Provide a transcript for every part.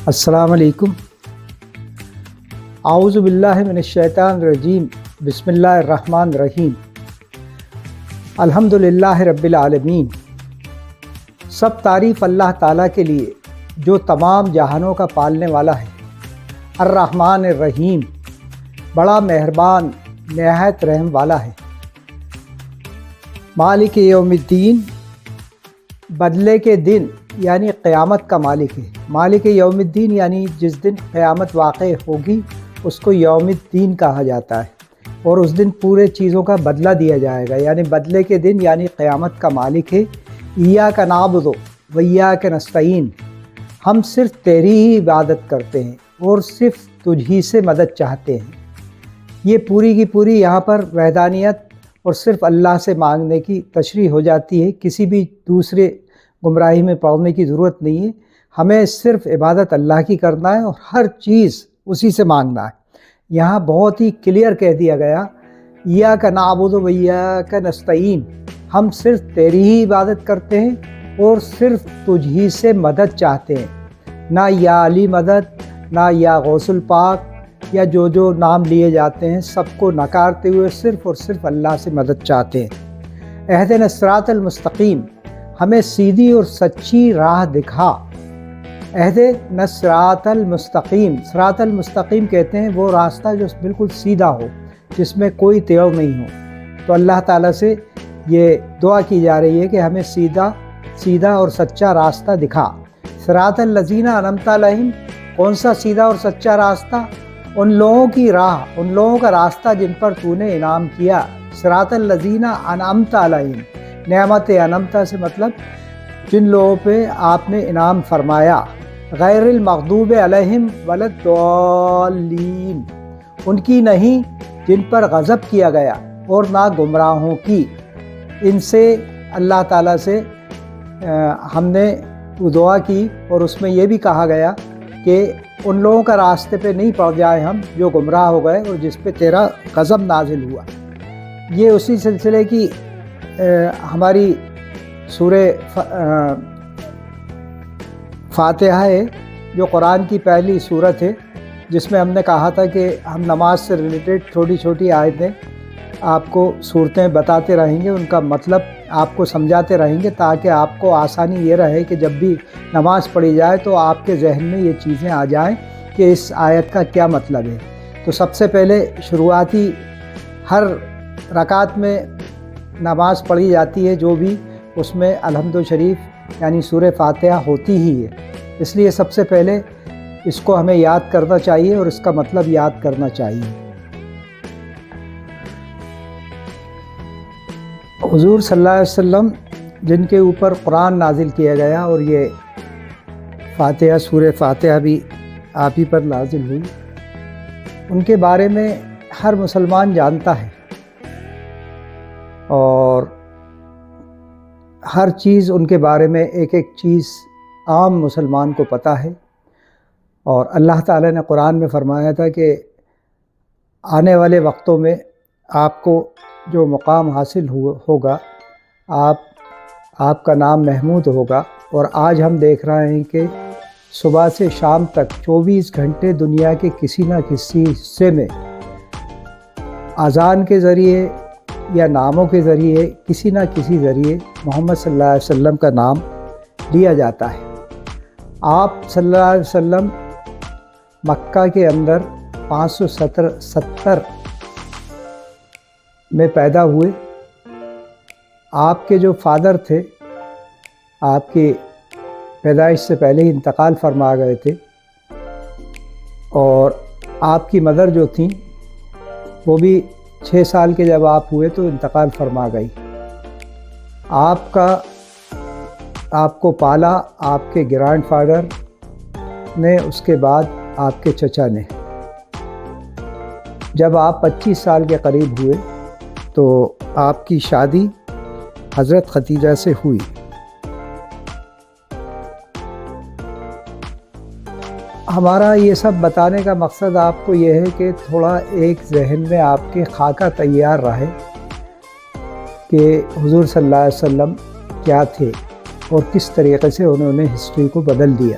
السلام علیکم۔ اعوذ باللہ من الشیطان الرجیم، بسم اللہ الرحمن الرحیم۔ الحمدللہ رب العالمین۔ سب تعریف اللہ تعالیٰ کے لیے جو تمام جہانوں کا پالنے والا ہے، الرحمن الرحیم، بڑا مہربان نہایت رحم والا ہے۔ مالک یوم الدین، بدلے کے دن یعنی قیامت کا مالک ہے۔ مالک یوم الدین یعنی جس دن قیامت واقع ہوگی اس کو یوم الدین کہا جاتا ہے، اور اس دن پورے چیزوں کا بدلہ دیا جائے گا، یعنی بدلے کے دن یعنی قیامت کا مالک ہے۔ ایاک نعبد و ایاک نستعین، ہم صرف تیری ہی عبادت کرتے ہیں اور صرف تجھ ہی سے مدد چاہتے ہیں۔ یہ پوری کی پوری یہاں پر وحدانیت اور صرف اللہ سے مانگنے کی تشریح ہو جاتی ہے، کسی بھی دوسرے گمراہی میں پڑنے کی ضرورت نہیں ہے۔ ہمیں صرف عبادت اللہ کی کرنا ہے اور ہر چیز اسی سے مانگنا ہے۔ یہاں بہت ہی کلیئر کہہ دیا گیا، ایاک نعبد و ایاک نستعین، ہم صرف تیری ہی عبادت کرتے ہیں اور صرف تجھ ہی سے مدد چاہتے ہیں۔ نہ یا علی مدد، نہ یا غوث الپاک، یا جو نام لیے جاتے ہیں سب کو نکارتے ہوئے صرف اور صرف اللہ سے مدد چاہتے ہیں۔ اہدنا الصراط المستقیم، ہمیں سیدھی اور سچی راہ دکھا۔ اہدنا الصراط المستقیم، صراط المستقیم کہتے ہیں وہ راستہ جو بالکل سیدھا ہو، جس میں کوئی تیڑ نہیں ہو۔ تو اللہ تعالیٰ سے یہ دعا کی جا رہی ہے کہ ہمیں سیدھا اور سچا راستہ دکھا۔ صراط الذین انعمت علیہم، کون سا سیدھا اور سچا راستہ؟ ان لوگوں کی راہ، ان لوگوں کا راستہ جن پر تو نے انعام کیا۔ صراط الذین انعمت علیہم، نعمت انعمت سے مطلب جن لوگوں پہ آپ نے انعام فرمایا۔ غیر المغضوب علیہم ولا الضالین، ان کی نہیں جن پر غضب کیا گیا، اور نہ گمراہوں کی۔ ان سے اللہ تعالیٰ سے ہم نے دعا کی، اور اس میں یہ بھی کہا گیا کہ ان لوگوں کا راستے پہ نہیں پڑ جائے ہم جو گمراہ ہو گئے اور جس پہ تیرا غضب نازل ہوا۔ یہ اسی سلسلے کی ہماری سورہ فاتحہ ہے، جو قرآن کی پہلی سورت ہے، جس میں ہم نے کہا تھا کہ ہم نماز سے ریلیٹڈ چھوٹی چھوٹی آیتیں آپ کو صورتیں بتاتے رہیں گے، ان کا مطلب آپ کو سمجھاتے رہیں گے، تاکہ آپ کو آسانی یہ رہے کہ جب بھی نماز پڑھی جائے تو آپ کے ذہن میں یہ چیزیں آ جائیں کہ اس آیت کا کیا مطلب ہے۔ تو سب سے پہلے شروعاتی ہر رکعت میں نماز پڑھی جاتی ہے جو بھی، اس میں الحمد شریف یعنی سورہ فاتحہ ہوتی ہی ہے، اس لیے سب سے پہلے اس کو ہمیں یاد کرنا چاہیے اور اس کا مطلب یاد کرنا چاہیے۔ حضور صلی اللہ علیہ وسلم جن کے اوپر قرآن نازل کیا گیا، اور یہ فاتحہ سورہ فاتحہ بھی آپ ہی پر نازل ہوئی، ان کے بارے میں ہر مسلمان جانتا ہے، اور ہر چیز ان کے بارے میں ایک ایک چیز عام مسلمان کو پتہ ہے۔ اور اللہ تعالیٰ نے قرآن میں فرمایا تھا کہ آنے والے وقتوں میں آپ کو جو مقام حاصل ہوگا، آپ کا نام محمود ہوگا۔ اور آج ہم دیکھ رہے ہیں کہ صبح سے شام تک 24 گھنٹے دنیا کے کسی نہ کسی حصے میں اذان کے ذریعے یا ناموں کے ذریعے کسی نہ کسی ذریعے محمد صلی اللہ علیہ وسلم کا نام لیا جاتا ہے۔ آپ صلی اللہ علیہ وسلم مکہ کے اندر 570 میں پیدا ہوئے۔ آپ کے جو فادر تھے آپ کی پیدائش سے پہلے ہی انتقال فرما گئے تھے، اور آپ کی مدر جو تھیں وہ بھی 6 سال کے جب آپ ہوئے تو انتقال فرما گئی۔ آپ کو پالا آپ کے گرینڈ فادر نے، اس کے بعد آپ کے چچا نے۔ جب آپ 25 سال کے قریب ہوئے تو آپ کی شادی حضرت خدیجہ سے ہوئی۔ ہمارا یہ سب بتانے کا مقصد آپ کو یہ ہے کہ تھوڑا ایک ذہن میں آپ کے خاکہ تیار رہے کہ حضور صلی اللہ علیہ وسلم کیا تھے اور کس طریقے سے انہوں نے ہسٹری کو بدل دیا۔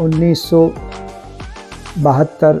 1972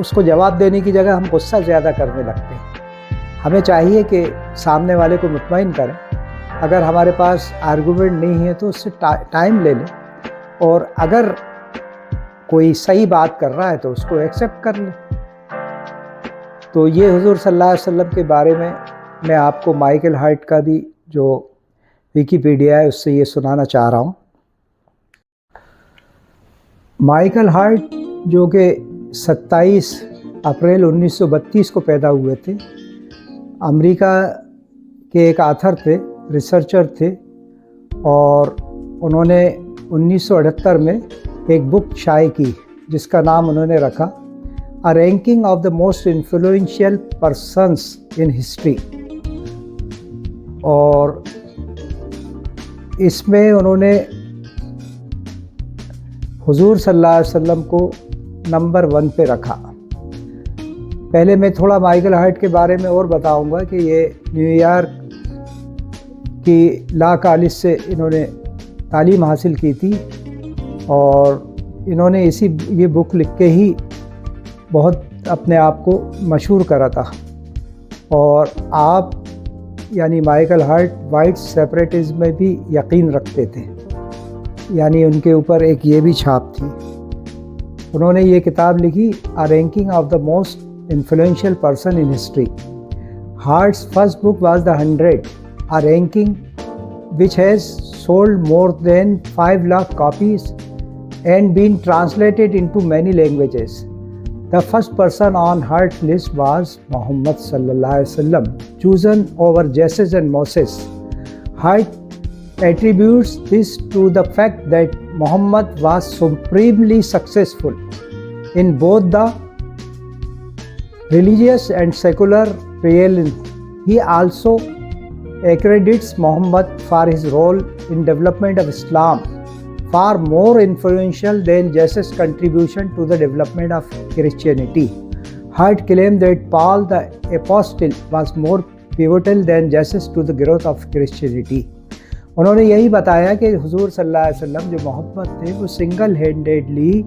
اس کو جواب دینے کی جگہ ہم غصہ زیادہ کرنے لگتے ہیں۔ ہمیں چاہیے کہ سامنے والے کو مطمئن کریں، اگر ہمارے پاس آرگومنٹ نہیں ہے تو اس سے ٹائم لے لیں، اور اگر کوئی صحیح بات کر رہا ہے تو اس کو ایکسیپٹ کر لیں۔ تو یہ حضور صلی اللہ علیہ وسلم کے بارے میں آپ کو مائیکل ہارٹ کا بھی جو ویکیپیڈیا ہے اس سے یہ سنانا چاہ رہا ہوں۔ مائیکل ہارٹ جو کہ 27 اپریل 1932 کو پیدا ہوئے تھے، امریکہ کے ایک آتھر تھے، ریسرچر تھے، اور انہوں نے 1978 میں ایک بک شائع کی جس کا نام انہوں نے رکھا A Ranking of the Most Influential Persons in History، اور اس میں انہوں نے حضور صلی اللہ علیہ وسلم کو نمبر 1 پہ رکھا۔ پہلے میں تھوڑا مائیکل ہارٹ کے بارے میں اور بتاؤں گا کہ یہ نیو یارک کی لا کالج سے انہوں نے تعلیم حاصل کی تھی، اور انہوں نے یہ بک لکھ کے ہی بہت اپنے آپ کو مشہور کرا تھا۔ اور آپ یعنی مائیکل ہارٹ وائٹ سیپریٹزم میں بھی یقین رکھتے تھے، یعنی ان کے اوپر ایک یہ بھی چھاپ تھی۔ انہوں نے یہ کتاب لکھی A Ranking of the Most Influential Person in History۔ Hart's first book was The 100, a ranking which has sold more than 5 lakh copies and been translated into many languages. The first person on Hart's list was Muhammad sallallahu alaihi wasallam, chosen over Jesus and Moses. Hart attributes this to the fact that Muhammad was supremely successful in both the religious and secular realms. He also accredits Muhammad for his role in development of Islam, far more influential than Jesus' contribution to the development of Christianity. Hart claimed that Paul the Apostle was more pivotal than Jesus to the growth of Christianity. انہوں نے یہی بتایا کہ حضور صلی اللہ علیہ وسلم جو محمد تھے وہ سنگل ہینڈیڈلی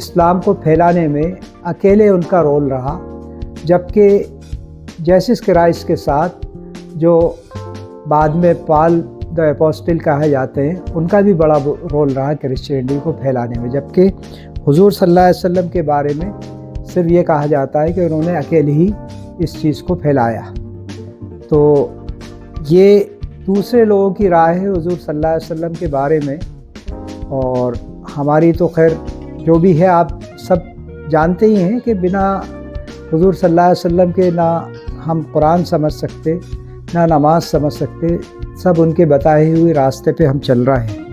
اسلام کو پھیلانے میں اکیلے ان کا رول رہا، جبکہ جیسس کرائسٹ کے ساتھ جو بعد میں پال دا اپوسٹل کہے جاتے ہیں ان کا بھی بڑا رول رہا کرسچینٹی کو پھیلانے میں، جبکہ حضور صلی اللہ علیہ وسلم کے بارے میں صرف یہ کہا جاتا ہے کہ انہوں نے اکیلے ہی اس چیز کو پھیلایا۔ تو یہ دوسرے لوگوں کی رائے ہے حضور صلی اللہ علیہ وسلم کے بارے میں، اور ہماری تو خیر جو بھی ہے آپ سب جانتے ہی ہیں کہ بنا حضور صلی اللہ علیہ وسلم کے نہ ہم قرآن سمجھ سکتے، نہ نماز سمجھ سکتے، سب ان کے بتائے ہوئے راستے پہ ہم چل رہے ہیں۔